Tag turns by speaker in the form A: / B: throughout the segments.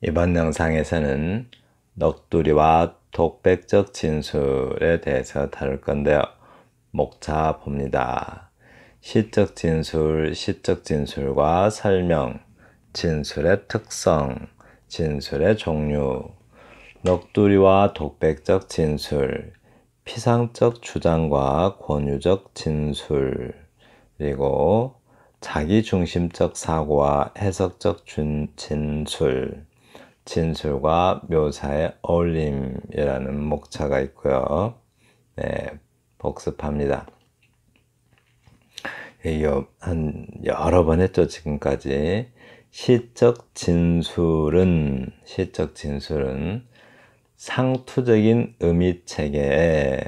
A: 이번 영상에서는 넋두리와 독백적 진술에 대해서 다룰 건데요. 목차 봅니다. 시적 진술, 시적 진술과 설명, 진술의 특성, 진술의 종류, 넋두리와 독백적 진술, 피상적 주장과 권유적 진술, 그리고 자기중심적 사고와 해석적 진술, 진술과 묘사의 어울림이라는 목차가 있고요. 네, 복습합니다. 한 여러 번 했죠, 지금까지. 시적 진술은 상투적인 의미체계에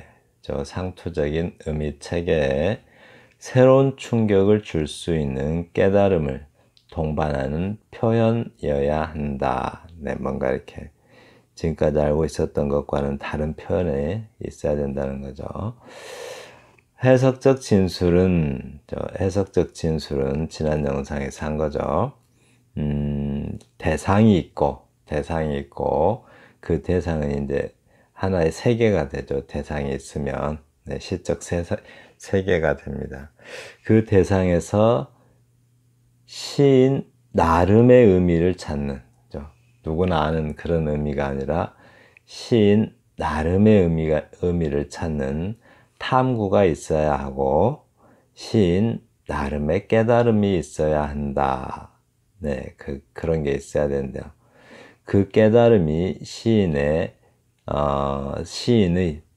A: 새로운 충격을 줄 수 있는 깨달음을 동반하는 표현이어야 한다. 네, 뭔가 이렇게 지금까지 알고 있었던 것과는 다른 표현이 있어야 된다는 거죠. 해석적 진술은 지난 영상에서 한 거죠. 대상이 있고 그 대상은 이제 하나의 세계가 되죠. 대상이 있으면 네, 시적 세계가 됩니다. 그 대상에서 시인 나름의 의미를 찾는, 누구나 아는 그런 의미가 아니라 시인 나름의 의미를 찾는 탐구가 있어야 하고 시인 나름의 깨달음이 있어야 한다. 네, 그런 게 있어야 된대요. 그 깨달음이 시인의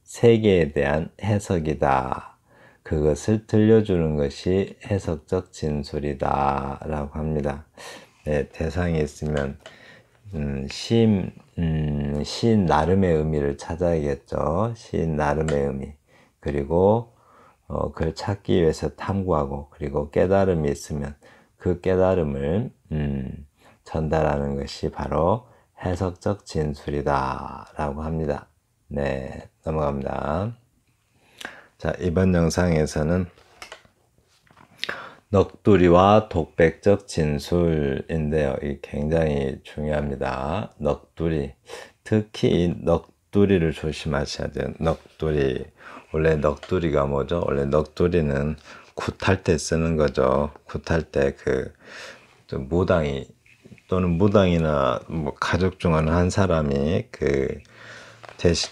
A: 세계에 대한 해석이다. 그것을 들려주는 것이 해석적 진술이다 라고 합니다. 네, 대상이 있으면 시인 나름의 의미를 찾아야겠죠. 시인 나름의 의미. 그리고 그걸 찾기 위해서 탐구하고, 그리고 깨달음이 있으면 그 깨달음을 전달하는 것이 바로 해석적 진술이다 라고 합니다. 네, 넘어갑니다. 자, 이번 영상에서는 넋두리와 독백적 진술인데요. 이게 굉장히 중요합니다. 넋두리, 특히 이 넋두리를 조심하셔야 돼요. 넋두리, 원래 넋두리가 뭐죠? 원래 넋두리는 굿할 때 쓰는 거죠. 굿할 때 무당이 또는 무당이나 뭐 가족 중 한 사람이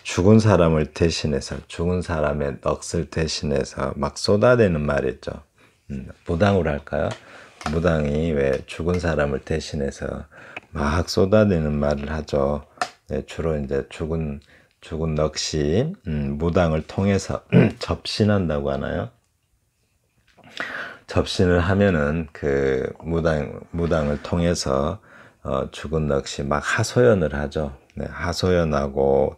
A: 죽은 사람을 대신해서, 죽은 사람의 넋을 대신해서 막 쏟아내는 말 있죠. 무당으로 할까요? 무당이 왜 죽은 사람을 대신해서 막 쏟아내는 말을 하죠. 네, 주로 이제 죽은 넋이 무당을 통해서 접신한다고 하나요? 접신을 하면은 그 무당을 통해서 죽은 넋이 막 하소연을 하죠. 네, 하소연하고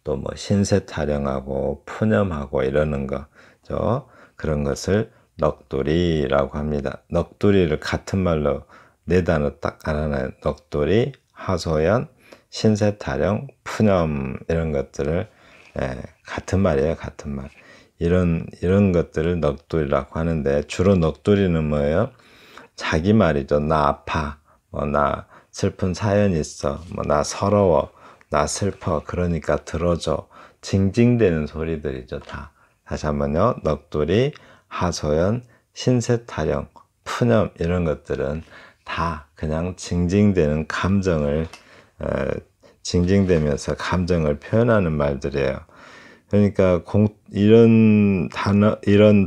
A: 또 뭐 신세 타령하고 푸념하고 이러는 거죠. 그런 것을 넋두리라고 합니다. 넋두리를 같은 말로 네 단어 딱 알아놔요. 넋두리, 하소연, 신세 타령, 푸념 이런 것들을 같은 말이에요. 같은 말. 이런 것들을 넋두리라고 하는데, 주로 넋두리는 뭐예요? 자기 말이죠. 나 아파, 나 슬픈 사연이 있어, 나 서러워, 나 슬퍼, 그러니까 들어줘. 징징대는 소리들이죠. 다. 다시 한번요. 넋두리, 하소연, 신세타령, 푸념 이런 것들은 다 그냥 징징대는 감정을 징징대면서 감정을 표현하는 말들이에요. 그러니까 이런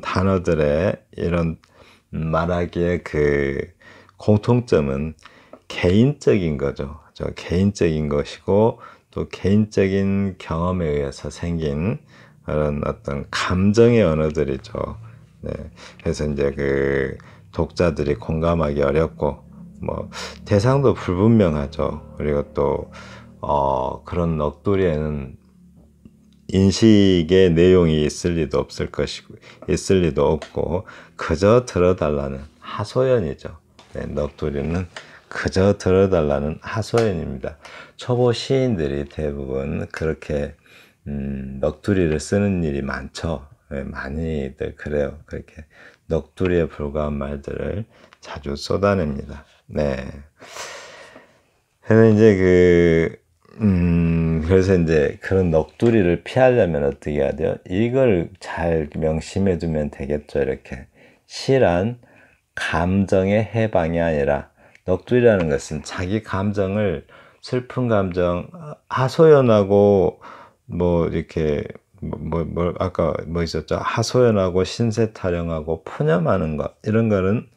A: 단어들의 이런 말하기에 공통점은 개인적인 거죠. 개인적인 것이고, 또 개인적인 경험에 의해서 생긴 그런 어떤 감정의 언어들이죠. 네. 그래서 이제 독자들이 공감하기 어렵고, 뭐 대상도 불분명하죠. 그리고 또 그런 넋두리에는 인식의 내용이 있을 리도 없고, 그저 들어달라는 하소연이죠. 네, 넋두리는 그저 들어달라는 하소연입니다. 초보 시인들이 대부분 그렇게 넋두리를 쓰는 일이 많죠. 네, 많이들 그래요. 그렇게 넋두리에 불과한 말들을 자주 쏟아냅니다. 네. 그래서 이제 그래서 이제 그런 넋두리를 피하려면 어떻게 해야 돼요? 이걸 잘 명심해 두면 되겠죠. 이렇게. 시란 감정의 해방이 아니라, 넋두리라는 것은 자기 감정을, 슬픈 감정, 하소연하고, 뭐, 이렇게, 아까 뭐 있었죠? 하소연하고, 신세 타령하고, 푸념하는 것, 이런 거는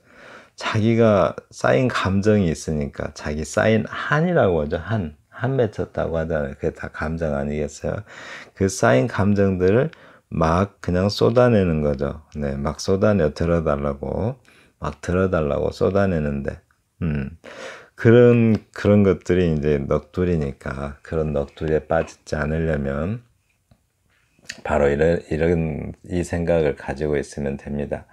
A: 자기가 쌓인 감정이 있으니까, 자기 쌓인 한이라고 하죠. 한 맺혔다고 하잖아요. 그게 다 감정 아니겠어요? 그 쌓인 감정들을 막 그냥 쏟아내는 거죠. 네, 막 쏟아내 들어달라고, 막 들어달라고 쏟아내는데, 그런 것들이 이제 넋두리니까, 그런 넋두리에 빠지지 않으려면 바로 이 생각을 가지고 있으면 됩니다.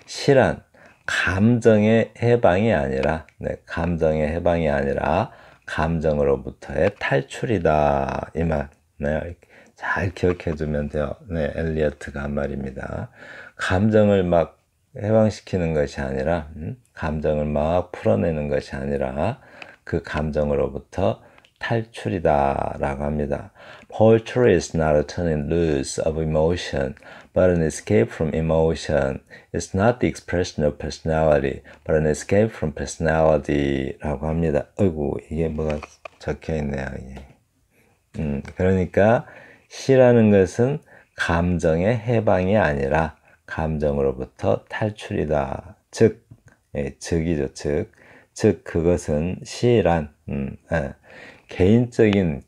A: 실한 감정의 해방이 아니라, 네, 감정의 해방이 아니라 감정으로부터의 탈출이다, 이 말. 네, 잘 기억해 두면 돼요. 네, 엘리어트가 한 말입니다. 감정을 막 해방시키는 것이 아니라, 감정을 막 풀어내는 것이 아니라 그 감정으로부터 탈출이다 라고 합니다. Poetry is not a turning loose of emotion, but an escape from emotion. It's not the expression of personality, but an escape from personality 라고 합니다. 어이구, 이게 뭐가 적혀 있네요. 그러니까 시라는 것은 감정의 해방이 아니라 감정으로부터 탈출이다. 즉, 즉이죠, 즉. 즉, 그것은 시란, 개인적인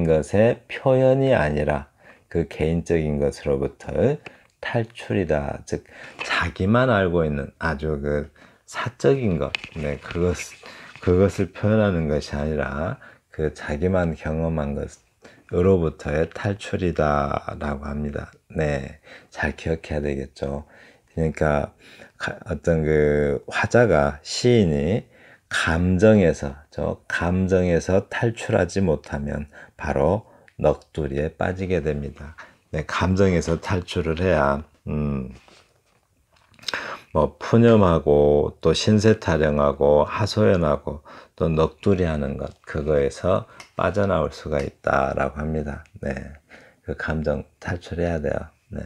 A: 것의 표현이 아니라 그 개인적인 것으로부터 탈출이다. 즉, 자기만 알고 있는 아주 그 사적인 것, 네, 그것을 표현하는 것이 아니라 그 자기만 경험한 것으로부터의 탈출이다라고 합니다. 네, 잘 기억해야 되겠죠. 그러니까 어떤 그 화자가, 시인이 감정에서 탈출하지 못하면 바로 넋두리에 빠지게 됩니다. 네, 감정에서 탈출을 해야 뭐 푸념하고 또 신세타령하고 하소연하고 또 넋두리하는 것, 그거에서 빠져나올 수가 있다라고 합니다. 네, 그 감정 탈출해야 돼요. 네.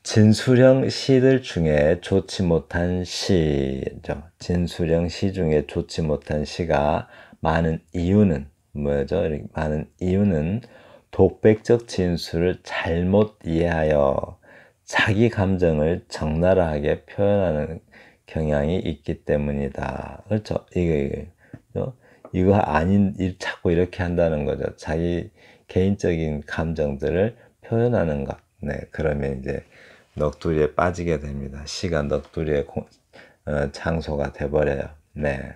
A: 진수령 시들 중에 좋지 못한 시죠. 진수령 시 중에 좋지 못한 시가 많은 이유는 뭐죠? 많은 이유는 독백적 진술을 잘못 이해하여 자기 감정을 적나라하게 표현하는 경향이 있기 때문이다. 그렇죠? 이거 아닌 일 자꾸 이렇게 한다는 거죠. 자기 개인적인 감정들을 표현하는 것. 네, 그러면 이제 넋두리에 빠지게 됩니다. 시가 넋두리의 장소가 돼버려요. 네,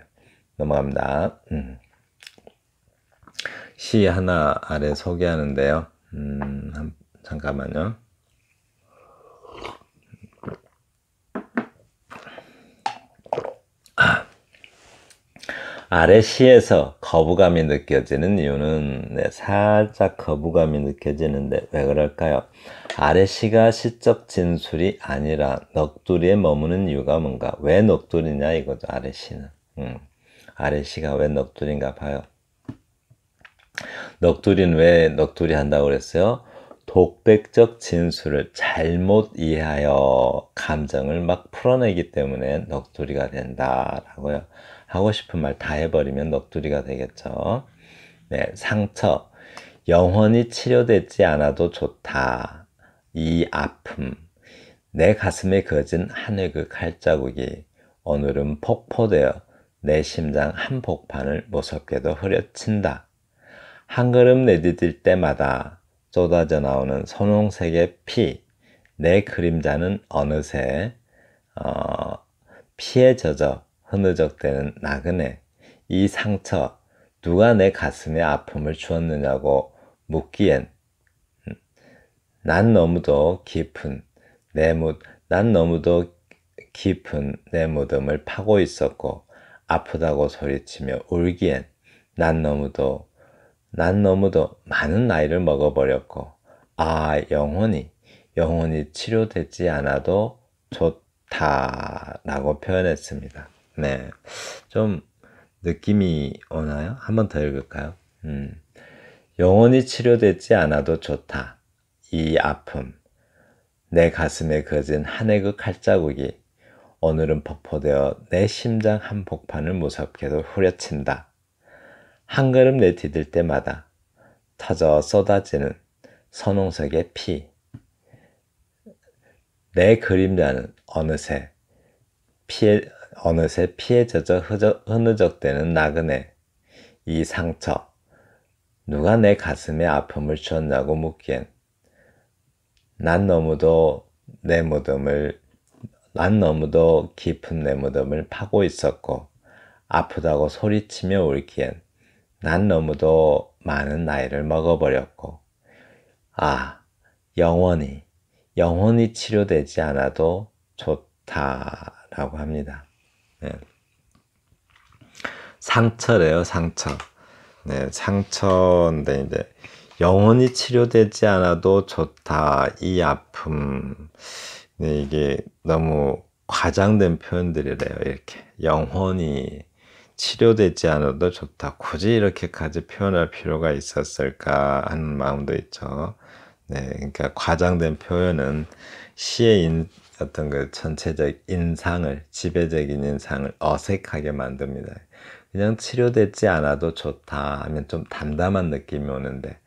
A: 넘어갑니다. 시 하나 아래 소개하는데요. 잠깐만요. 아래 시에서 거부감이 느껴지는 이유는, 네, 살짝 거부감이 느껴지는데 왜 그럴까요? 아래 시가 시적 진술이 아니라 넋두리에 머무는 이유가 뭔가? 왜 넋두리냐 이거죠. 아래 시는. 아래 시가 왜 넋두리인가 봐요. 넋두리는 왜 넋두리 한다고 그랬어요? 독백적 진술을 잘못 이해하여 감정을 막 풀어내기 때문에 넋두리가 된다라고요. 하고 싶은 말 다 해버리면 넋두리가 되겠죠. 네, 상처. 영원히 치료되지 않아도 좋다. 이 아픔. 내 가슴에 그어진 한 획의 칼자국이 오늘은 폭포되어 내 심장 한복판을 무섭게도 흐려친다. 한 걸음 내디딜 때마다 쏟아져 나오는 선홍색의 피. 내 그림자는 어느새 피에 젖어 흐느적대는 나그네. 이 상처, 누가 내 가슴에 아픔을 주었느냐고 묻기엔 난 너무도 깊은 내 무덤을 파고 있었고, 아프다고 소리치며 울기엔 난 너무도 많은 나이를 먹어버렸고, 영혼이 치료되지 않아도 좋다라고 표현했습니다. 네, 좀 느낌이 오나요? 한 번 더 읽을까요? 영원히 치료되지 않아도 좋다. 이 아픔. 내 가슴에 그어진 한 획의 칼자국이 오늘은 폭포되어 내 심장 한복판을 무섭게도 후려친다. 한 걸음 내디딜 때마다 터져 쏟아지는 선홍색의 피. 내 그림자는 어느새 피에 젖어 흐느적대는 나그네. 이 상처. 누가 내 가슴에 아픔을 주었냐고 묻기엔 난 너무도 깊은 내 무덤을 파고 있었고 아프다고 소리치며 울기엔 난 너무도 많은 나이를 먹어버렸고 영원히 치료되지 않아도 좋다라고 합니다. 네. 상처래요, 상처. 네, 상처인데 이제 영원히 치료되지 않아도 좋다. 이 아픔. 네, 이게 너무 과장된 표현들이래요. 이렇게 영원히 치료되지 않아도 좋다. 굳이 이렇게까지 표현할 필요가 있었을까 하는 마음도 있죠. 네, 그러니까 과장된 표현은 시의 어떤 그 전체적 인상을, 지배적인 인상을 어색하게 만듭니다. 그냥 치료되지 않아도 좋다 하면 좀 담담한 느낌이 오는데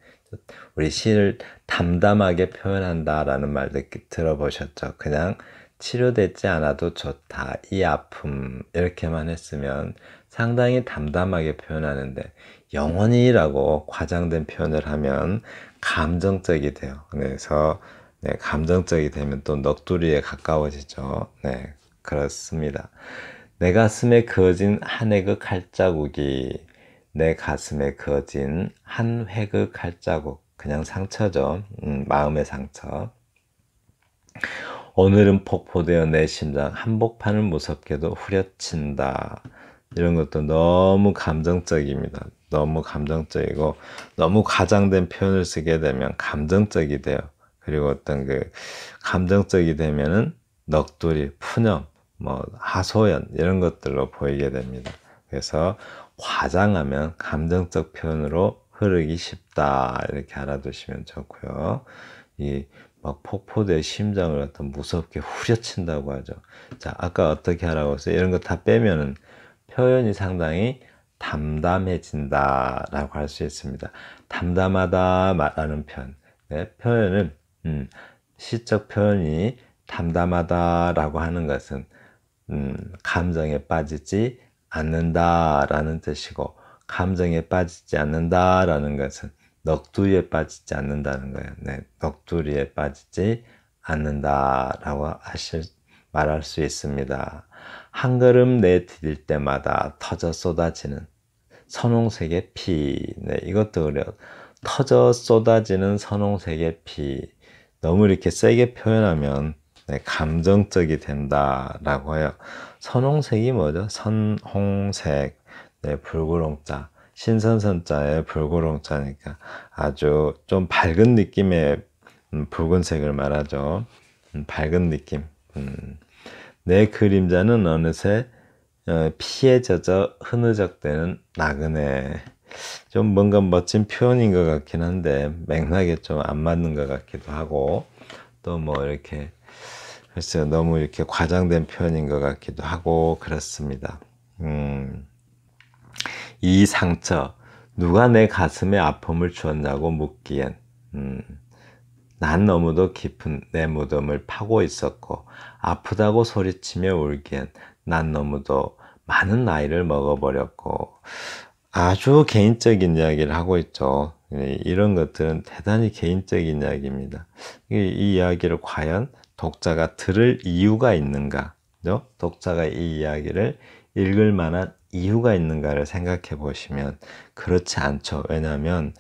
A: 우리 시를 담담하게 표현한다라는 말도 들어보셨죠? 그냥 치료되지 않아도 좋다. 이 아픔 이렇게만 했으면 상당히 담담하게 표현하는데 영원히라고 과장된 표현을 하면 감정적이 돼요. 그래서 네, 감정적이 되면 또 넋두리에 가까워지죠. 네, 그렇습니다. 내 가슴에 그어진 한 획의 칼자국이 내 가슴에 그어진 한 획의 칼자국 그냥 상처죠. 마음의 상처. 오늘은 폭포되어 내 심장 한복판을 무섭게도 후려친다. 이런 것도 너무 감정적입니다. 너무 감정적이고 너무 과장된 표현을 쓰게 되면 감정적이 돼요. 그리고 어떤 그 감정적이 되면은 넋두리, 푸념, 뭐 하소연 이런 것들로 보이게 됩니다. 그래서 과장하면 감정적 표현으로 흐르기 쉽다 이렇게 알아두시면 좋고요. 이 막 폭포대 심장을 어떤 무섭게 후려친다고 하죠. 자, 아까 어떻게 하라고 했어요? 이런 거 다 빼면은 표현이 상당히 담담해진다라고 할 수 있습니다. 담담하다라는 표현, 네, 표현은 시적 표현이 담담하다라고 하는 것은 감정에 빠지지 않는다라는 뜻이고 감정에 빠지지 않는다라는 것은 넋두리에 빠지지 않는다는 거예요. 네, 넋두리에 빠지지 않는다라고 말할 수 있습니다. 한 걸음 내디딜 때마다 터져 쏟아지는 선홍색의 피. 네, 이것도 그래요. 터져 쏟아지는 선홍색의 피. 너무 이렇게 세게 표현하면 네, 감정적이 된다라고 해요. 선홍색이 뭐죠? 선홍색. 네, 붉은홍자. 신선선자에 붉은홍자니까 아주 좀 밝은 느낌의 붉은색을 말하죠. 밝은 느낌. 내 그림자는 어느새 피에 젖어 흐느적대는 나그네. 좀 뭔가 멋진 표현인 것 같긴 한데 맥락에 좀 안 맞는 것 같기도 하고 또 뭐 이렇게 글쎄요 너무 이렇게 과장된 표현인 것 같기도 하고 그렇습니다. 이 상처 누가 내 가슴에 아픔을 주었냐고 묻기엔 난 너무도 깊은 내 무덤을 파고 있었고 아프다고 소리치며 울기엔 난 너무도 많은 나이를 먹어버렸고 아주 개인적인 이야기를 하고 있죠. 이런 것들은 대단히 개인적인 이야기입니다. 이 이야기를 과연 독자가 들을 이유가 있는가? 독자가 이 이야기를 읽을 만한 이유가 있는가를 생각해 보시면 그렇지 않죠. 왜냐하면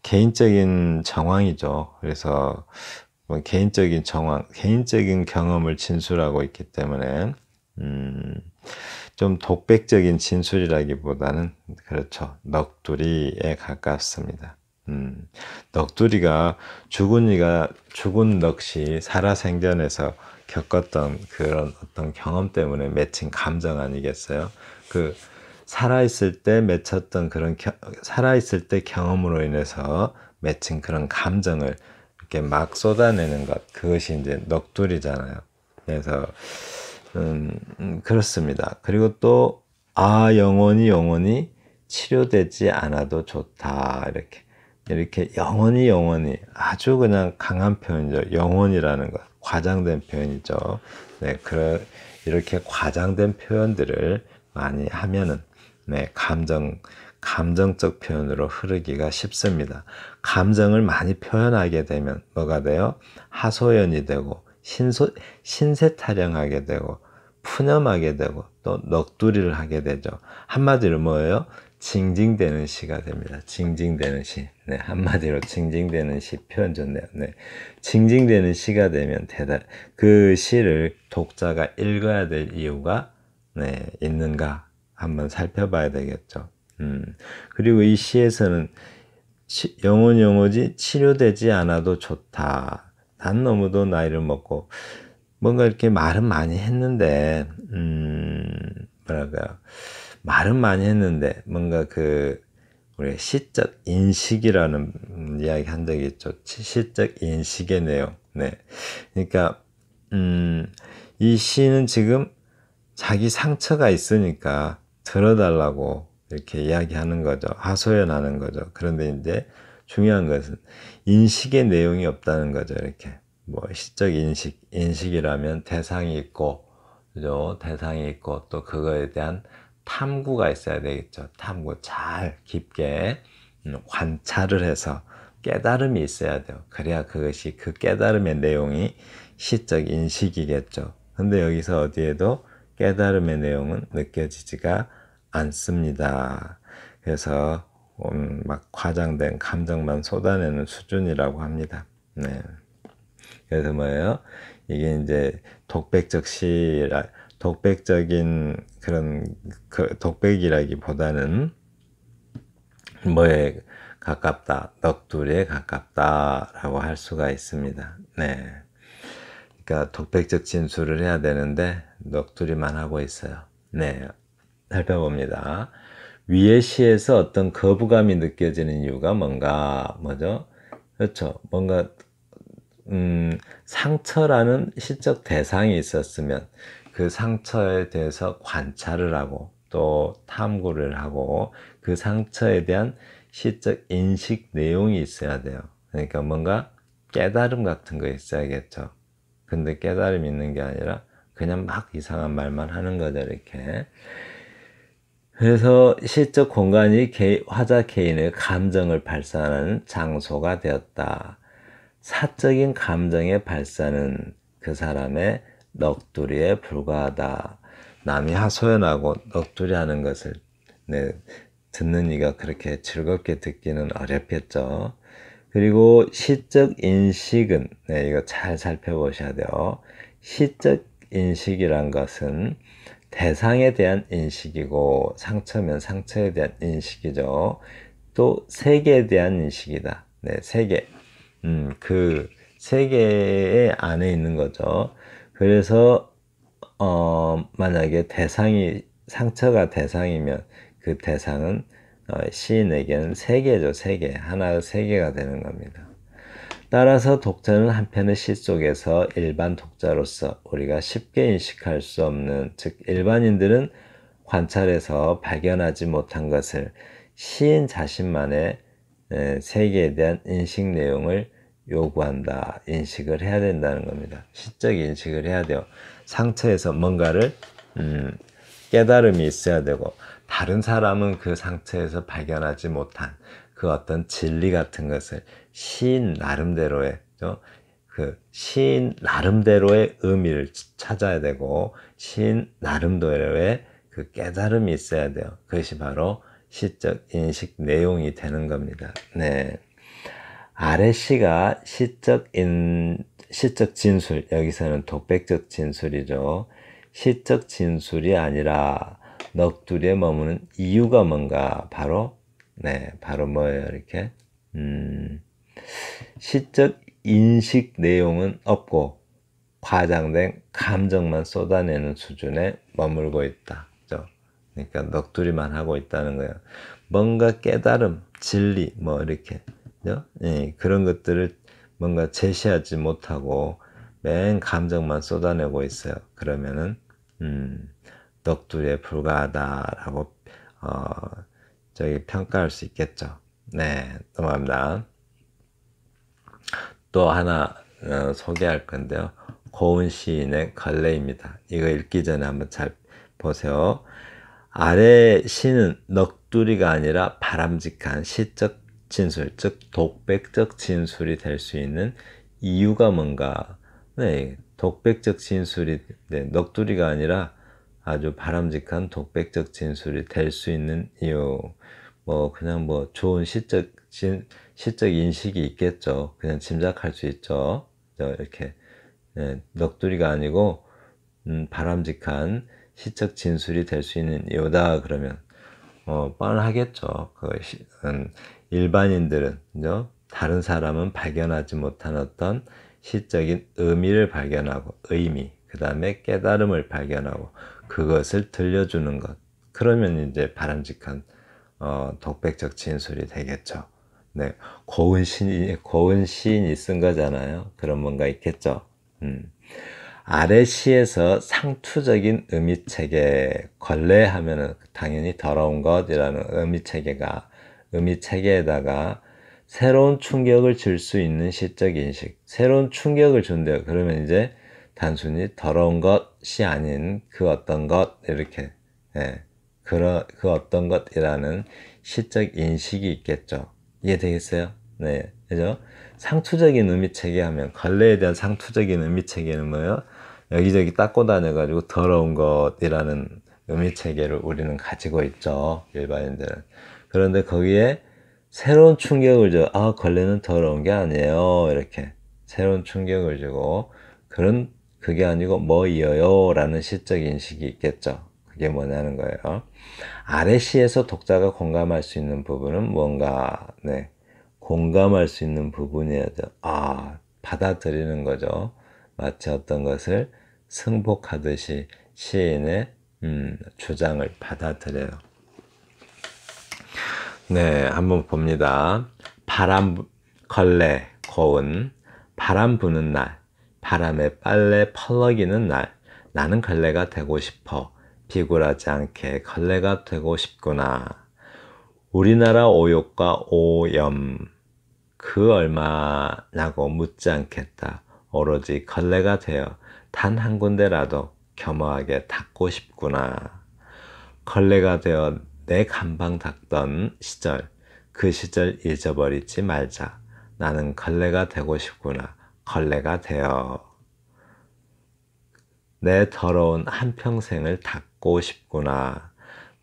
A: 개인적인 정황이죠. 그래서 뭐 개인적인 정황, 개인적인 경험을 진술하고 있기 때문에 좀 독백적인 진술이라기보다는 그렇죠. 넋두리에 가깝습니다. 넋두리가 죽은 넋이 살아생전에서 겪었던 그런 어떤 경험 때문에 맺힌 감정 아니겠어요? 그 살아있을 때 맺혔던 그런 살아있을 때 경험으로 인해서 맺힌 그런 감정을 이렇게 막 쏟아내는 것, 그것이 이제 넋두리잖아요. 그래서 그렇습니다. 그리고 또 영원히 치료되지 않아도 좋다. 이렇게 영원히 아주 그냥 강한 표현이죠. 영원이라는 것, 과장된 표현이죠. 네, 이렇게 과장된 표현들을 많이 하면은 네, 감정적 표현으로 흐르기가 쉽습니다. 감정을 많이 표현하게 되면 뭐가 돼요? 하소연이 되고 신세타령하게 되고 푸념하게 되고 또 넋두리를 하게 되죠. 한마디로 뭐예요? 징징대는 시가 됩니다. 징징대는 시. 네, 한마디로 징징대는 시 표현 좋네요. 네. 징징대는 시가 되면 그 시를 독자가 읽어야 될 이유가 네, 있는가 한번 살펴봐야 되겠죠. 그리고 이 시에서는 영혼이 치료되지 않아도 좋다. 난 너무도 나이를 먹고 뭔가 이렇게 말은 많이 했는데 뭐랄까요, 말은 많이 했는데 뭔가 우리 시적 인식이라는 이야기 한 적이 있죠. 시적 인식의 내용. 네, 그러니까 이 시는 지금 자기 상처가 있으니까 들어달라고 이렇게 이야기하는 거죠. 하소연하는 거죠. 그런데 이제 중요한 것은 인식의 내용이 없다는 거죠. 이렇게 뭐 시적 인식이라면 대상이 있고, 그죠? 대상이 있고 또 그거에 대한 탐구가 있어야 되겠죠. 탐구 잘 깊게 관찰을 해서 깨달음이 있어야 돼요. 그래야 그것이 그 깨달음의 내용이 시적 인식이겠죠. 근데 여기서 어디에도 깨달음의 내용은 느껴지지가 않습니다. 그래서 막 과장된 감정만 쏟아내는 수준이라고 합니다. 네. 그래서 뭐예요? 이게 이제 독백적인 그런 독백이라기보다는 뭐에 가깝다, 넋두리에 가깝다라고 할 수가 있습니다. 네. 그러니까 독백적 진술을 해야 되는데 넋두리만 하고 있어요. 네, 살펴봅니다. 위의 시에서 어떤 거부감이 느껴지는 이유가 뭐죠? 그렇죠. 뭔가 상처라는 시적 대상이 있었으면 그 상처에 대해서 관찰을 하고 또 탐구를 하고 그 상처에 대한 시적 인식 내용이 있어야 돼요. 그러니까 뭔가 깨달음 같은 거 있어야겠죠. 근데 깨달음이 있는 게 아니라 그냥 막 이상한 말만 하는 거죠, 이렇게. 그래서 시적 공간이 화자 개인의 감정을 발산하는 장소가 되었다. 사적인 감정의 발산은 그 사람의 넋두리에 불과하다. 남이 하소연하고 넋두리 하는 것을 네, 듣는 이가 그렇게 즐겁게 듣기는 어렵겠죠. 그리고 시적 인식은 네, 이거 잘 살펴보셔야 돼요. 시적 인식이란 것은 대상에 대한 인식이고 상처면 상처에 대한 인식이죠. 또 세계에 대한 인식이다. 네, 세계. 그 세계의 안에 있는 거죠. 그래서 만약에 상처가 대상이면 그 대상은 시인에게는 세계죠. 세계. 하나의 세계가 되는 겁니다. 따라서 독자는 한편의 시 속에서 일반 독자로서 우리가 쉽게 인식할 수 없는, 즉 일반인들은 관찰해서 발견하지 못한 것을 시인 자신만의 세계에 대한 인식 내용을 요구한다. 인식을 해야 된다는 겁니다. 시적 인식을 해야 돼요. 상처에서 뭔가를 깨달음이 있어야 되고, 다른 사람은 그 상처에서 발견하지 못한 그 어떤 진리 같은 것을 시인 나름대로의 의미를 찾아야 되고, 시인 나름대로의 그 깨달음이 있어야 돼요. 그것이 바로 시적 인식 내용이 되는 겁니다. 네. 아래 시가 시적 진술, 여기서는 독백적 진술이죠. 시적 진술이 아니라 넋두리에 머무는 이유가 뭔가? 바로 뭐예요? 이렇게 시적 인식 내용은 없고 과장된 감정만 쏟아내는 수준에 머물고 있다. 그죠? 그러니까 넋두리만 하고 있다는 거예요. 뭔가 깨달음, 진리, 뭐 이렇게 예, 그런 것들을 뭔가 제시하지 못하고 맨 감정만 쏟아내고 있어요. 그러면은 넋두리에 불과하다라고 저기 평가할 수 있겠죠. 네, 넘어갑니다. 또 하나 소개할 건데요. 고은 시인의 걸레입니다. 이거 읽기 전에 한번 잘 보세요. 아래 시는 넋두리가 아니라 바람직한 시적 진술, 즉 독백적 진술이 될 수 있는 이유가 뭔가? 네, 독백적 진술이 넋두리가 아니라 아주 바람직한 독백적 진술이 될 수 있는 이유. 뭐 그냥 뭐 좋은 시적 인식이 있겠죠. 그냥 짐작할 수 있죠. 이렇게 넋두리가 아니고 바람직한 시적 진술이 될 수 있는 이유다 그러면 뻔하겠죠. 일반인들은 다른 사람은 발견하지 못한 어떤 시적인 의미를 발견하고 의미, 그 다음에 깨달음을 발견하고 그것을 들려주는 것. 그러면 이제 바람직한 독백적 진술이 되겠죠. 네, 고은 시인이 쓴 거잖아요. 그런 뭔가 있겠죠. 아래 시에서 상투적인 의미체계, 걸레하면은 당연히 더러운 것이라는 의미체계에다가 새로운 충격을 줄 수 있는 시적 인식, 새로운 충격을 준대요. 그러면 이제 단순히 더러운 것이 아닌 그 어떤 것, 이렇게, 예, 그 어떤 것이라는 시적 인식이 있겠죠. 이해되겠어요? 네, 그죠? 상투적인 의미체계 하면, 걸레에 대한 상투적인 의미체계는 뭐예요? 여기저기 닦고 다녀가지고 더러운 것이라는 의미체계를 우리는 가지고 있죠. 일반인들은. 그런데 거기에 새로운 충격을 줘. 아, 걸레는 더러운 게 아니에요. 이렇게. 새로운 충격을 주고, 그게 아니고 뭐이어요? 라는 시적 인식이 있겠죠. 그게 뭐냐는 거예요. 아래 시에서 독자가 공감할 수 있는 부분은 뭔가, 네. 공감할 수 있는 부분이야죠. 아, 받아들이는 거죠. 마치 어떤 것을 승복하듯이 시인의 주장을 받아들여요. 네, 한번 봅니다. 걸레, 고운, 바람 부는 날, 바람에 빨래 펄럭이는 날, 나는 걸레가 되고 싶어. 비굴하지 않게 걸레가 되고 싶구나. 우리나라 오욕과 오염, 그 얼마냐고 묻지 않겠다. 오로지 걸레가 되어 단 한 군데라도 겸허하게 닦고 싶구나. 걸레가 되어 내 감방 닦던 시절, 그 시절 잊어버리지 말자. 나는 걸레가 되고 싶구나. 걸레가 되어 내 더러운 한평생을 닦고 싶구나.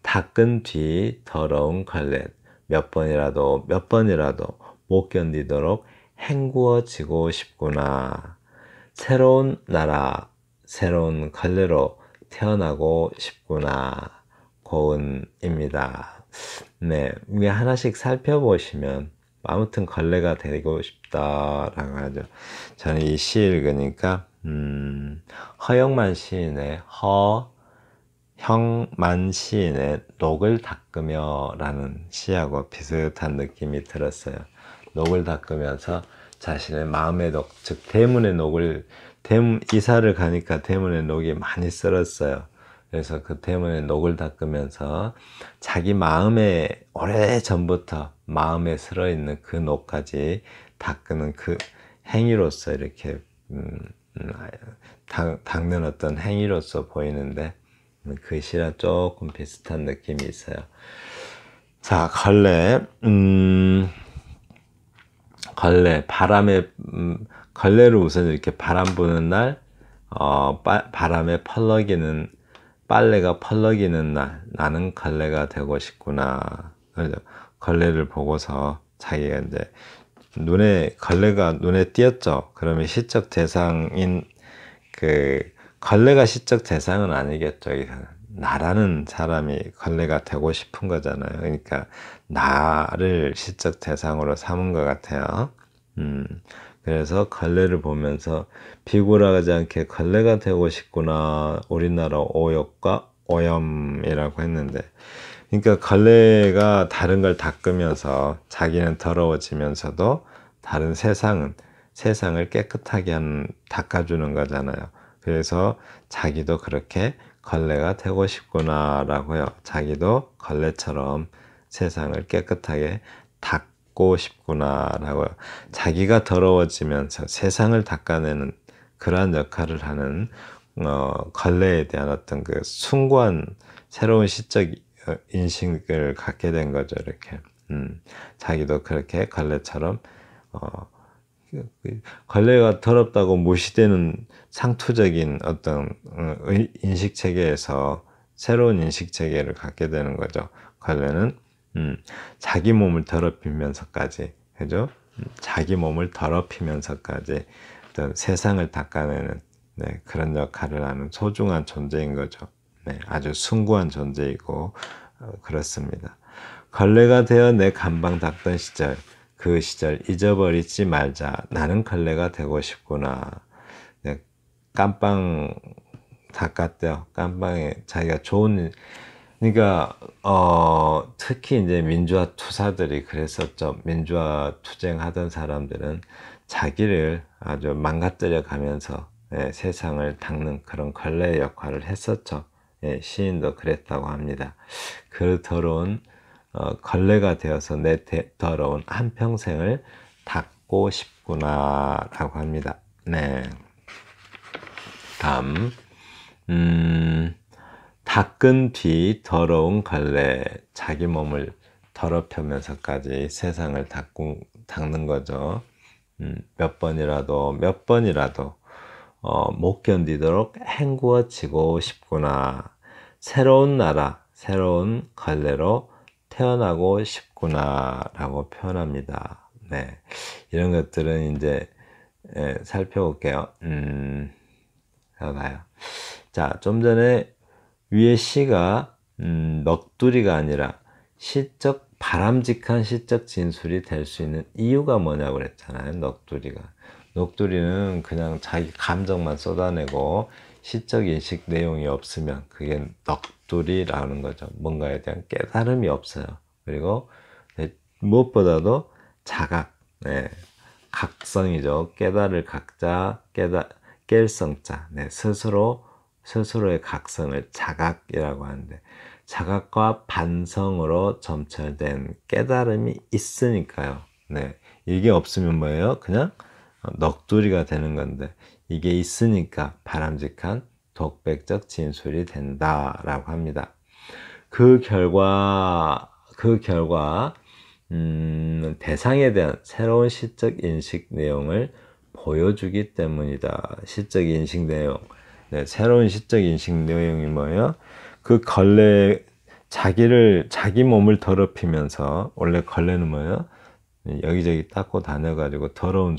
A: 닦은 뒤 더러운 걸레 몇 번이라도 못 견디도록 헹구어지고 싶구나. 새로운 나라, 새로운 걸레로 태어나고 싶구나. 고은입니다. 네, 이게 하나씩 살펴보시면 아무튼 걸레가 되고 싶다라고 하죠. 저는 이 시 읽으니까 허영만 시인의 녹을 닦으며 라는 시하고 비슷한 느낌이 들었어요. 녹을 닦으면서 자신의 마음의 녹, 즉 대문의 녹을 이사를 가니까 대문의 녹이 많이 썰었어요. 그래서 그 대문의 녹을 닦으면서 자기 마음에 오래전부터 마음에 슬어있는 그 녹까지 닦는 그 행위로서 이렇게 닦는 어떤 행위로서 보이는데 그 시랑 조금 비슷한 느낌이 있어요. 자, 걸레, 걸레를 우선 이렇게 바람 부는 날, 바람에 빨래가 펄럭이는 날, 나는 걸레가 되고 싶구나. 걸레를 보고서 자기가 이제 걸레가 눈에 띄었죠. 그러면 시적 대상인 걸레가 시적 대상은 아니겠죠. 나라는 사람이 걸레가 되고 싶은 거잖아요. 그러니까 나를 시적 대상으로 삼은 것 같아요. 그래서 걸레를 보면서 비굴하지 않게 걸레가 되고 싶구나. 우리나라 오욕과 오염이라고 했는데, 그러니까 걸레가 다른 걸 닦으면서 자기는 더러워지면서도 다른 세상을 깨끗하게 닦아주는 거잖아요. 그래서 자기도 그렇게 걸레가 되고 싶구나라고요. 자기도 걸레처럼 세상을 깨끗하게 닦고 싶구나라고요. 자기가 더러워지면서 세상을 닦아내는 그러한 역할을 하는 걸레에 대한 어떤 그 숭고한 새로운 시적 인식을 갖게 된 거죠. 이렇게 자기도 그렇게 걸레처럼 걸레가 더럽다고 무시되는 상투적인 어떤 인식 체계에서 새로운 인식 체계를 갖게 되는 거죠. 걸레는 자기 몸을 더럽히면서까지, 그죠? 자기 몸을 더럽히면서까지 어떤 세상을 닦아내는, 네, 그런 역할을 하는 소중한 존재인 거죠. 네, 아주 숭고한 존재이고 그렇습니다. 걸레가 되어 내 감방 닦던 시절, 그 시절 잊어버리지 말자. 나는 걸레가 되고 싶구나. 네, 깜빵 닦았대요. 깜빵에 자기가 좋은, 그러니까 특히 이제 민주화 투사들이 그랬었죠. 민주화 투쟁하던 사람들은 자기를 아주 망가뜨려 가면서 세상을 닦는 그런 걸레의 역할을 했었죠. 시인도 그랬다고 합니다. 그 더러운 걸레가 되어서 내 더러운 한평생을 닦고 싶구나 라고 합니다. 네. 다음 닦은 뒤 더러운 걸레, 자기 몸을 더럽히면서까지 세상을 닦는 거죠. 몇 번이라도 못 견디도록 헹구어지고 싶구나. 새로운 나라, 새로운 걸레로 태어나고 싶구나 라고 표현합니다. 네, 이런 것들은 이제 살펴볼게요. 봐요. 자, 좀 전에 위에 시가 넋두리가 아니라 바람직한 시적 진술이 될 수 있는 이유가 뭐냐고 그랬잖아요. 넋두리는 그냥 자기 감정만 쏟아내고 시적 인식 내용이 없으면 그게 넋두리라는 거죠. 뭔가에 대한 깨달음이 없어요. 그리고 무엇보다도 자각, 각성이죠. 깨달을 각자, 깰 성자, 스스로의 각성을 자각이라고 하는데, 자각과 반성으로 점철된 깨달음이 있으니까요. 네, 이게 없으면 뭐예요? 그냥 넋두리가 되는 건데, 이게 있으니까 바람직한 독백적 진술이 된다라고 합니다. 그 결과 대상에 대한 새로운 시적 인식 내용을 보여주기 때문이다. 시적 인식 내용. 네, 새로운 시적 인식 내용이 뭐예요? 그 자기 몸을 더럽히면서, 원래 걸레는 뭐예요? 여기저기 닦고 다녀가지고 더러운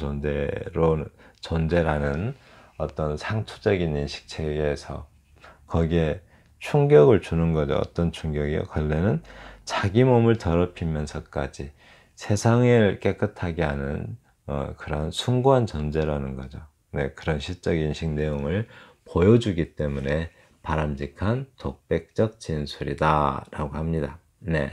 A: 존재라는 어떤 상투적인 인식 체계에서 거기에 충격을 주는 거죠. 어떤 충격이요? 걸레는 자기 몸을 더럽히면서까지 세상을 깨끗하게 하는 그런 숭고한 존재라는 거죠. 네, 그런 시적 인식 내용을 보여주기 때문에 바람직한 독백적 진술이다 라고 합니다. 네,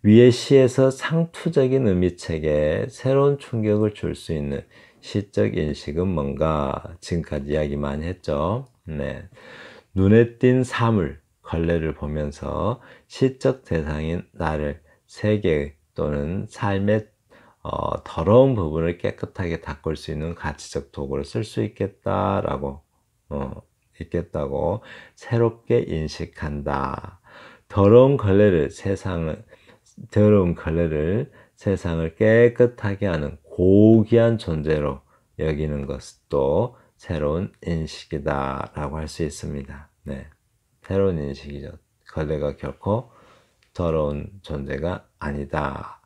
A: 위의 시에서 상투적인 의미책에 새로운 충격을 줄 수 있는 시적 인식은 뭔가? 지금까지 이야기 많이 했죠. 네, 눈에 띈 사물, 걸레를 보면서 시적 대상인 나를 세계의 또는 삶의 더러운 부분을 깨끗하게 닦을 수 있는 가치적 도구를 쓸 수 있겠다고 새롭게 인식한다. 더러운 걸레를 세상을 깨끗하게 하는 고귀한 존재로 여기는 것도 새로운 인식이다라고 할 수 있습니다. 네, 새로운 인식이죠. 걸레가 결코 더러운 존재가 아니다.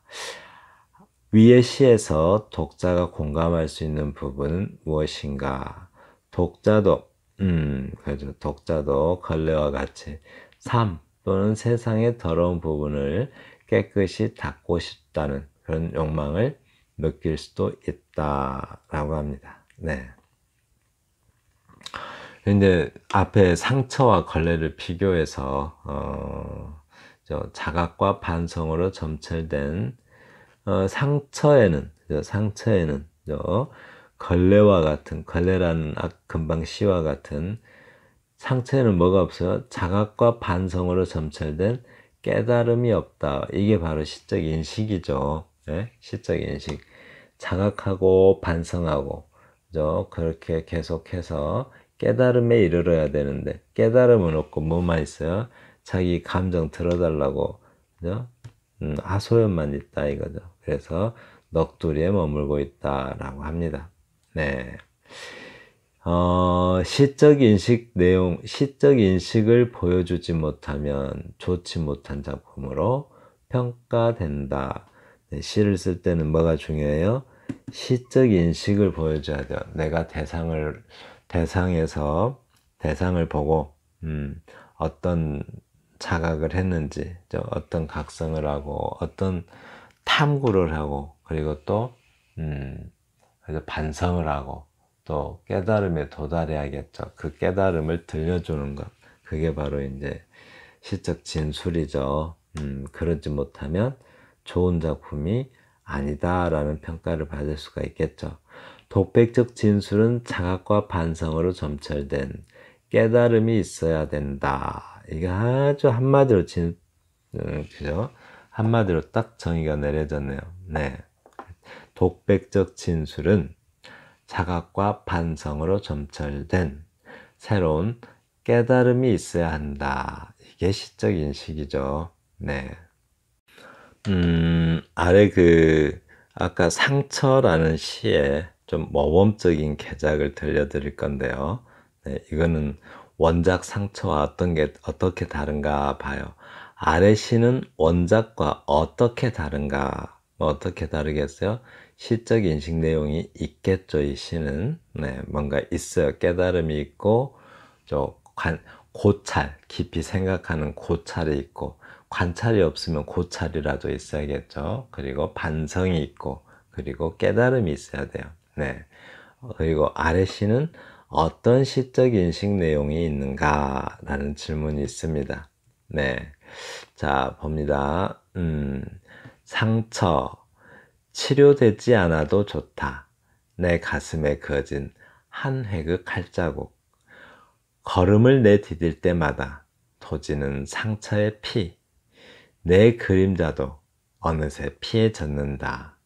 A: 위의 시에서 독자가 공감할 수 있는 부분은 무엇인가? 독자도 걸레와 같이 삶 또는 세상의 더러운 부분을 깨끗이 닦고 싶다는 그런 욕망을 느낄 수도 있다라고 합니다. 네. 근데 앞에 상처와 걸레를 비교해서 자각과 반성으로 점철된 상처에는 걸레와 같은, 걸레라는 금방 시와 같은 상처에는 뭐가 없어요? 자각과 반성으로 점철된 깨달음이 없다. 이게 바로 시적 인식이죠. 예? 시적 인식. 자각하고 반성하고, 그죠? 그렇게 계속해서 깨달음에 이르러야 되는데, 깨달음은 없고 뭐만 있어요? 자기 감정 들어달라고, 그죠? 하소연만 있다 이거죠. 그래서 넋두리에 머물고 있다라고 합니다. 네. 시적 인식 내용, 시적 인식을 보여주지 못하면 좋지 못한 작품으로 평가된다. 네, 시를 쓸 때는 뭐가 중요해요? 시적 인식을 보여줘야 돼요. 내가 대상을 보고, 어떤 자각을 했는지, 어떤 각성을 하고, 어떤 탐구를 하고, 그리고 또, 그래서 반성을 하고, 또 깨달음에 도달해야겠죠. 그 깨달음을 들려주는 것. 그게 바로 이제 시적 진술이죠. 그러지 못하면 좋은 작품이 아니다라는 평가를 받을 수가 있겠죠. 독백적 진술은 자각과 반성으로 점철된 깨달음이 있어야 된다. 이게 아주 한마디로 그죠? 한마디로 딱 정의가 내려졌네요. 네. 독백적 진술은 자각과 반성으로 점철된 새로운 깨달음이 있어야 한다. 이게 시적 인식이죠. 네. 아래 아까 상처라는 시에 좀 모범적인 개작을 들려드릴 건데요. 네, 이거는 원작 상처와 어떻게 다른가 봐요. 아래 시는 원작과 어떻게 다른가, 어떻게 다르겠어요? 시적 인식 내용이 있겠죠, 이 시는. 네, 뭔가 있어요. 깨달음이 있고, 고찰, 깊이 생각하는 고찰이 있고, 관찰이 없으면 고찰이라도 있어야겠죠. 그리고 반성이 있고, 그리고 깨달음이 있어야 돼요. 네. 그리고 아래 시는 어떤 시적 인식 내용이 있는가? 라는 질문이 있습니다. 네. 자, 봅니다. 상처, 치료되지 않아도 좋다. 내 가슴에 그어진 한 획의 칼자국. 걸음을 내디딜 때마다 도지는 상처의 피. 내 그림자도 어느새 피에 젖는다.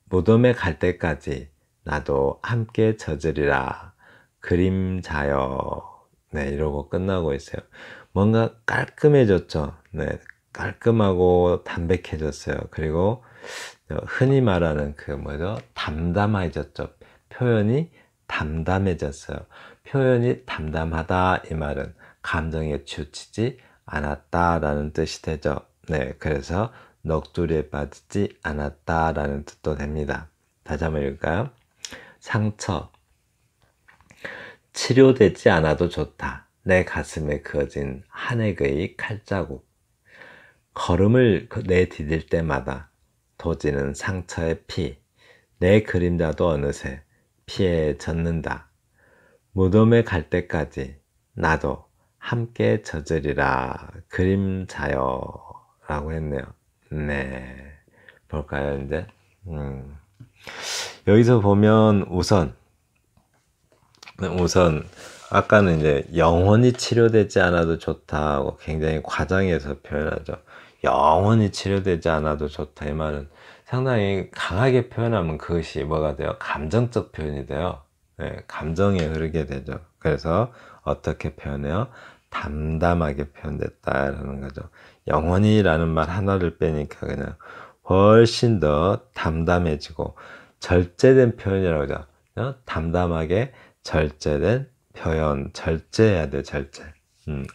A: 무덤에 갈 때까지 나도 함께 젖으리라. 그림자여. 네, 이러고 끝나고 있어요. 뭔가 깔끔해졌죠. 네, 깔끔하고 담백해졌어요. 그리고 흔히 말하는 담담해졌죠. 표현이 담담해졌어요. 표현이 담담하다 이 말은 감정에 치우치지 않았다라는 뜻이 되죠. 네, 그래서 넋두리에 빠지지 않았다라는 뜻도 됩니다. 다시 한번 읽을까요? 상처, 치료되지 않아도 좋다. 내 가슴에 그어진 한 획의 칼자국. 걸음을 내디딜 때마다 도지는 상처의 피. 내 그림자도 어느새 피에 젖는다. 무덤에 갈 때까지 나도 함께 젖으리라. 그림자여. 라고 했네요. 네. 볼까요, 이제? 여기서 보면 우선, 아까는 이제 영원히 치료되지 않아도 좋다고 굉장히 과장해서 표현하죠. 영원히 치료되지 않아도 좋다. 이 말은 상당히 강하게 표현하면 그것이 뭐가 돼요? 감정적 표현이 돼요. 네, 감정이 흐르게 되죠. 그래서 어떻게 표현해요? 담담하게 표현됐다라는 거죠. 영원히라는 말 하나를 빼니까 그냥 훨씬 더 담담해지고 절제된 표현이라고 하죠. 담담하게 절제된 표현, 절제해야 돼, 절제.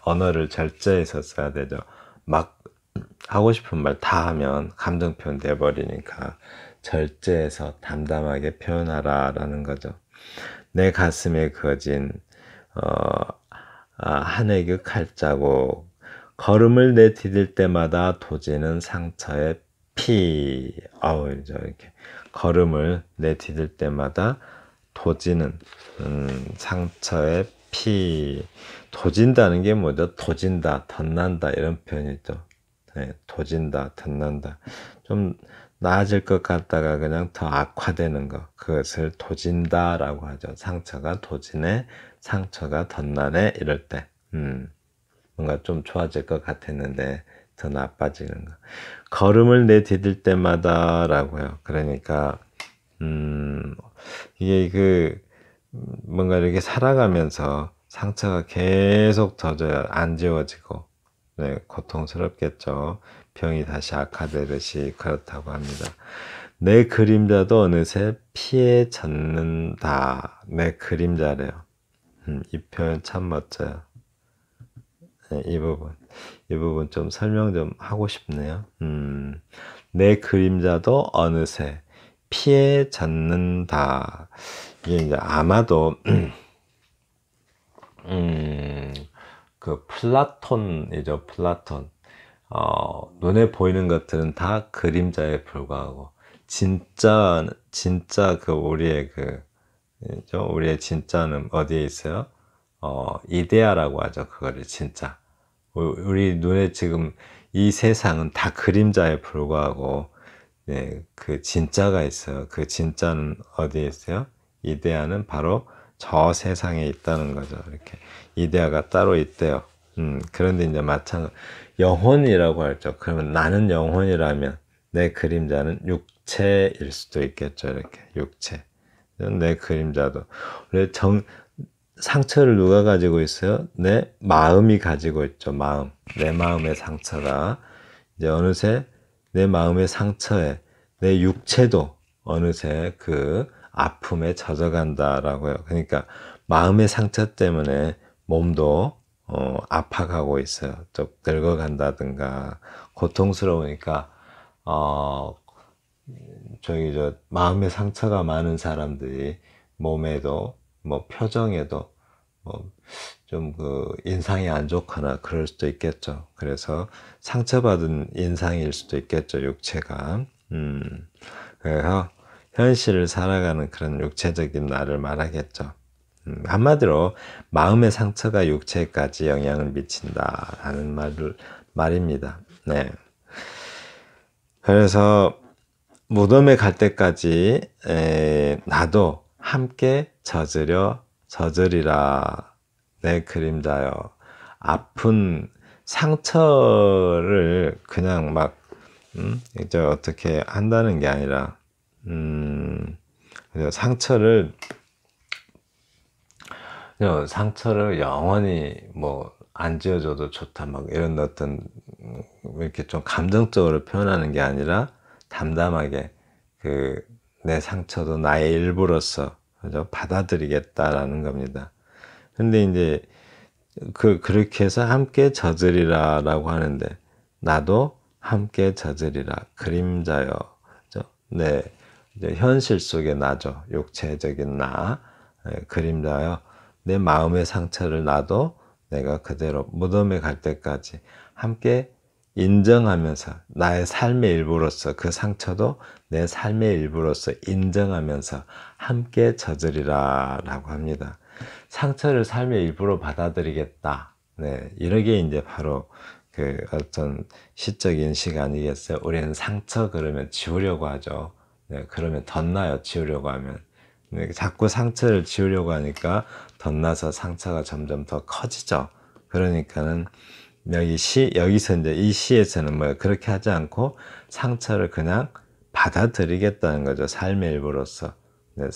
A: 언어를 절제해서 써야 되죠. 막 하고 싶은 말 다 하면 감정 표현 돼버리니까 절제해서 담담하게 표현하라라는 거죠. 내 가슴에 그어진 한 획의 칼자국. 걸음을 내디딜 때마다 도지는 상처의 피. 이렇게 걸음을 내디딜 때마다 도지는 상처에 피 도진다는 게 뭐죠? 도진다, 덧난다 이런 표현이죠. 네, 도진다, 덧난다. 좀 나아질 것 같다가 그냥 더 악화되는 것, 그것을 도진다라고 하죠. 상처가 도지네, 상처가 덧나네 이럴 때 뭔가 좀 좋아질 것 같았는데 더 나빠지는 거. 걸음을 내디딜 때마다라고요. 그러니까 이게 뭔가 이렇게 살아가면서 상처가 계속 젖어요. 안 지워지고. 네, 고통스럽겠죠. 병이 다시 악화되듯이 그렇다고 합니다. 내 그림자도 어느새 피에 젖는다. 내 그림자래요. 이 표현 참 멋져요. 네, 이 부분 좀 설명 좀 하고 싶네요. 내 그림자도 어느새 피에 젖는다. 이게 이제 아마도 그 플라톤이죠. 플라톤. 눈에 보이는 것들은 다 그림자에 불과하고 진짜 그 우리의 진짜는 어디에 있어요? 이데아라고 하죠. 그거를 진짜. 우리 눈에 지금 이 세상은 다 그림자에 불과하고 네, 그 진짜가 있어요. 그 진짜는 어디에 있어요? 이데아는 바로 저 세상에 있다는 거죠. 이렇게 이데아가 따로 있대요. 그런데 이제 마찬가지 영혼이라고 하죠. 그러면 나는 영혼이라면 내 그림자는 육체일 수도 있겠죠. 이렇게 육체. 내 그림자도. 상처를 누가 가지고 있어요? 내 마음이 가지고 있죠. 마음. 내 마음의 상처가 이제 어느새 내 마음의 상처에 내 육체도 어느새 그 아픔에 젖어간다라고요. 그러니까 마음의 상처 때문에 몸도 아파가고 있어요. 좀 늙어간다든가 고통스러우니까 마음의 상처가 많은 사람들이 몸에도 뭐 표정에도 좀 인상이 안 좋거나 그럴 수도 있겠죠. 그래서 상처받은 인상일 수도 있겠죠. 육체가. 그래서 현실을 살아가는 그런 육체적인 나를 말하겠죠. 한마디로 마음의 상처가 육체까지 영향을 미친다라는 말입니다. 네. 그래서 무덤에 갈 때까지 나도 함께 젖으리라 내 그림자여. 아픈 상처를 그냥 막 이제 어떻게 한다는 게 아니라 상처를 영원히 뭐 안 지어줘도 좋다 막 이런 어떤 이렇게 좀 감정적으로 표현하는 게 아니라 담담하게 내 상처도 나의 일부로서 그죠? 받아들이겠다라는 겁니다. 근데 이제 그렇게 해서 함께 젖으리라라고 하는데 나도 함께 젖으리라 그림자요. 그죠? 네, 이제 현실 속의 나죠. 육체적인 나 그림자요. 내 마음의 상처를 나도 내가 그대로 무덤에 갈 때까지 함께 인정하면서 나의 삶의 일부로서 그 상처도 내 삶의 일부로서 인정하면서 함께 젖으리라 라고 합니다. 상처를 삶의 일부로 받아들이겠다. 네, 이러게 이제 바로 어떤 시적 인식 아니겠어요? 우리는 상처 그러면 지우려고 하죠. 네, 그러면 덧나요. 지우려고 하면. 네, 자꾸 상처를 지우려고 하니까 덧나서 상처가 점점 더 커지죠. 그러니까는 여기서 이제 이 시에서는 뭐 그렇게 하지 않고 상처를 그냥 받아들이겠다는 거죠. 삶의 일부로서. 네,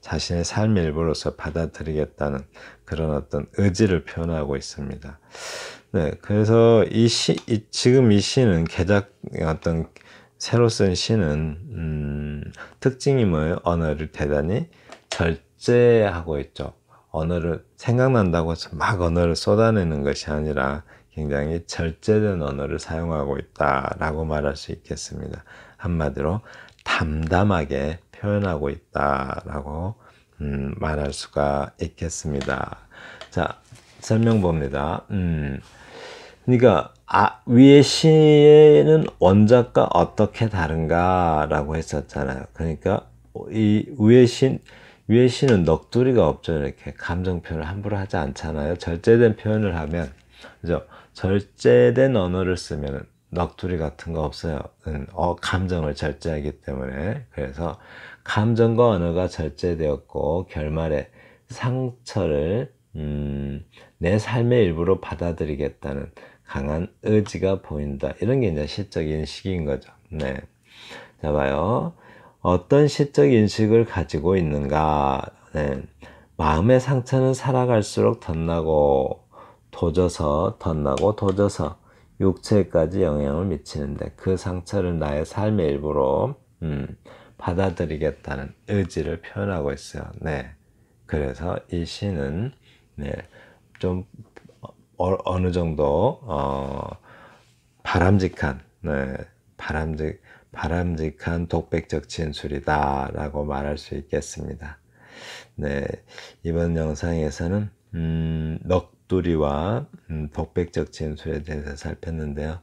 A: 자신의 삶의 일부로서 받아들이겠다는 그런 어떤 의지를 표현하고 있습니다. 네, 그래서 지금 이 시는 새로 쓴 시는, 특징이 뭐예요? 언어를 대단히 절제하고 있죠. 언어를 생각난다고 해서 막 언어를 쏟아내는 것이 아니라 굉장히 절제된 언어를 사용하고 있다라고 말할 수 있겠습니다. 한마디로 담담하게 표현하고 있다라고 말할 수가 있겠습니다. 자, 설명 봅니다. 그러니까 위의 시에는 원작과 어떻게 다른가라고 했었잖아요. 그러니까 이 위의 시 위에 시는 넋두리가 없죠. 이렇게 감정 표현을 함부로 하지 않잖아요. 절제된 표현을 하면, 그죠? 절제된 언어를 쓰면 넋두리 같은 거 없어요. 감정을 절제하기 때문에. 그래서 감정과 언어가 절제되었고 결말에 상처를 내 삶의 일부로 받아들이겠다는 강한 의지가 보인다. 이런 게 이제 시적 인식인 거죠. 네. 자, 봐요. 어떤 시적 인식을 가지고 있는가? 네. 마음의 상처는 살아갈수록 덧나고 도져서 육체까지 영향을 미치는데 그 상처를 나의 삶의 일부로 받아들이겠다는 의지를 표현하고 있어요. 네. 그래서 이 시는 네, 좀 어느 정도 바람직한 바람직한 독백적 진술이다라고 말할 수 있겠습니다. 네, 이번 영상에서는 넋두리와 독백적 진술에 대해서 살폈는데요.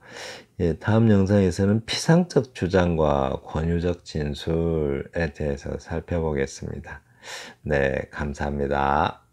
A: 예, 다음 영상에서는 피상적 주장과 권유적 진술에 대해서 살펴보겠습니다. 네, 감사합니다.